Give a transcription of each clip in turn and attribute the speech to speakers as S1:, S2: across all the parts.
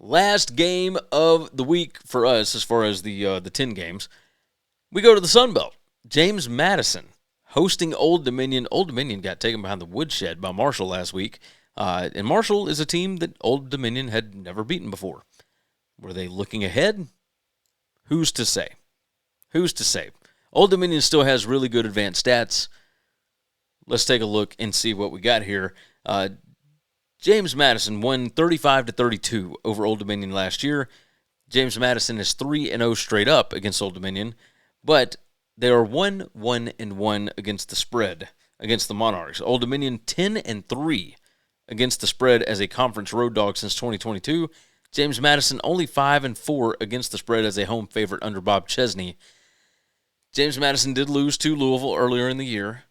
S1: Last game of the week for us, as far as the 10 games, we go to the Sun Belt. James Madison hosting Old Dominion. Old Dominion got taken behind the woodshed by Marshall last week, and Marshall is a team that Old Dominion had never beaten before. Were they looking ahead? Who's to say? Who's to say? Old Dominion still has really good advanced stats. Let's take a look and see what we got here. James Madison won 35-32 over Old Dominion last year. James Madison is 3-0 straight up against Old Dominion, but they are 1-1-1 against the spread against the Monarchs. Old Dominion 10-3 against the spread as a conference road dog since 2022. James Madison only 5-4 against the spread as a home favorite under Bob Chesney. James Madison did lose to Louisville earlier in the year.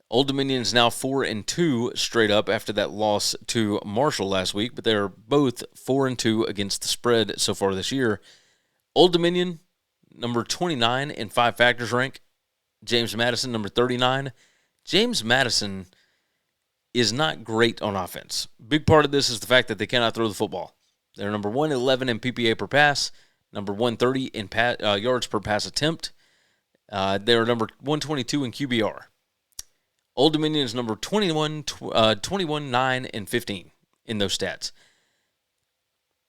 S1: Old Dominion is now 4-2 straight up after that loss to Marshall last week, but they are both 4-2 against the spread so far this year. Old Dominion, number 29 in 5 factors rank. James Madison, number 39. James Madison is not great on offense. Big part of this is the fact that they cannot throw the football. They're number 111 in PPA per pass, number 130 in yards per pass attempt. They're number 122 in QBR. Old Dominion is number 21, 9, and 15 in those stats.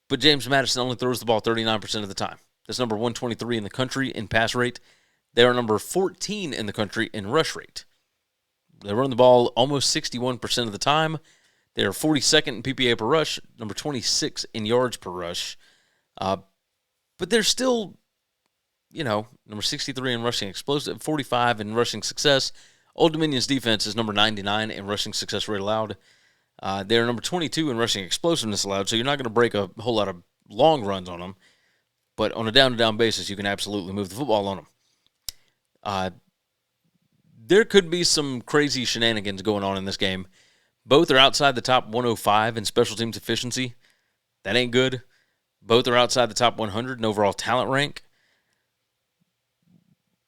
S1: But James Madison only throws the ball 39% of the time. That's number 123 in the country in pass rate. They are number 14 in the country in rush rate. They run the ball almost 61% of the time. They are 42nd in PPA per rush, number 26 in yards per rush. But they're still, number 63 in rushing explosive, 45 in rushing success. Old Dominion's defense is number 99 in rushing success rate allowed. They're number 22 in rushing explosiveness allowed, so you're not going to break a whole lot of long runs on them. But on a down-to-down basis, you can absolutely move the football on them. There could be some crazy shenanigans going on in this game. Both are outside the top 105 in special teams efficiency. That ain't good. Both are outside the top 100 in overall talent rank.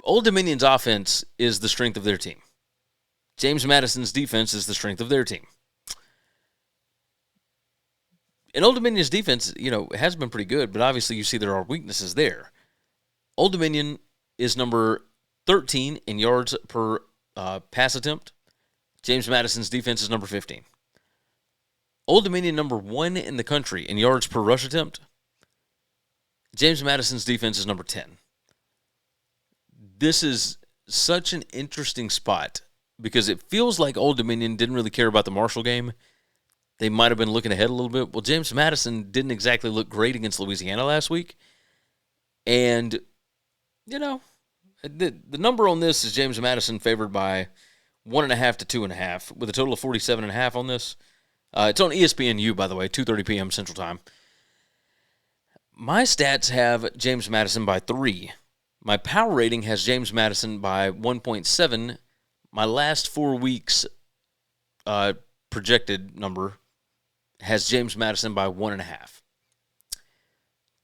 S1: Old Dominion's offense is the strength of their team. James Madison's defense is the strength of their team. And Old Dominion's defense, has been pretty good, but obviously you see there are weaknesses there. Old Dominion is number 13 in yards per pass attempt. James Madison's defense is number 15. Old Dominion number 1 in the country in yards per rush attempt. James Madison's defense is number 10. This is such an interesting spot because it feels like Old Dominion didn't really care about the Marshall game. They might have been looking ahead a little bit. Well, James Madison didn't exactly look great against Louisiana last week. And, the number on this is James Madison favored by 1.5 to 2.5 with a total of 47.5 on this. It's on ESPNU, by the way, 2:30 p.m. Central Time. My stats have James Madison by 3. My power rating has James Madison by 1.7. My last 4 weeks projected number has James Madison by 1.5.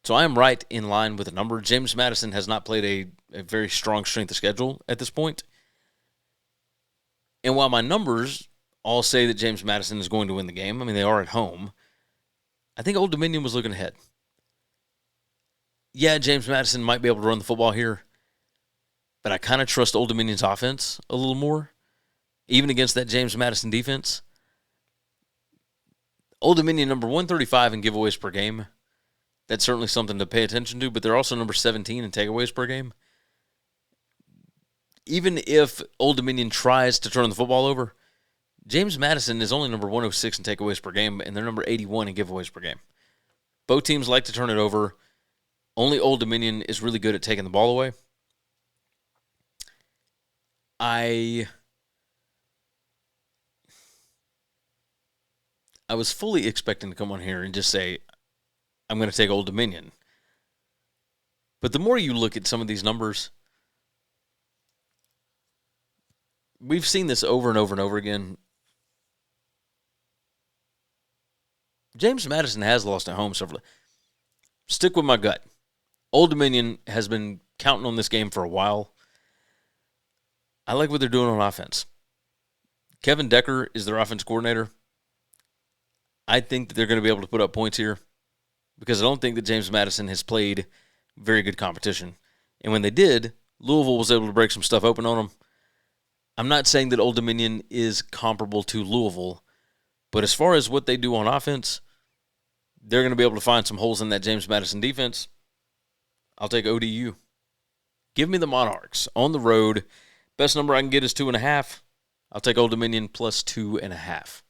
S1: So I am right in line with the number. James Madison has not played a very strong strength of schedule at this point. And while my numbers all say that James Madison is going to win the game, they are at home, I think Old Dominion was looking ahead. Yeah, James Madison might be able to run the football here, but I kind of trust Old Dominion's offense a little more, even against that James Madison defense. Old Dominion, number 135 in giveaways per game. That's certainly something to pay attention to, but they're also number 17 in takeaways per game. Even if Old Dominion tries to turn the football over, James Madison is only number 106 in takeaways per game, and they're number 81 in giveaways per game. Both teams like to turn it over. Only Old Dominion is really good at taking the ball away. I was fully expecting to come on here and just say, I'm going to take Old Dominion. But the more you look at some of these numbers, we've seen this over and over and over again. James Madison has lost at home several. Stick with my gut. Old Dominion has been counting on this game for a while. I like what they're doing on offense. Kevin Decker is their offense coordinator. I think that they're going to be able to put up points here. because I don't think that James Madison has played very good competition. And when they did, Louisville was able to break some stuff open on them. I'm not saying that Old Dominion is comparable to Louisville, but as far as what they do on offense, they're going to be able to find some holes in that James Madison defense. I'll take ODU. Give me the Monarchs on the road. Best number I can get is 2.5. I'll take Old Dominion plus 2.5.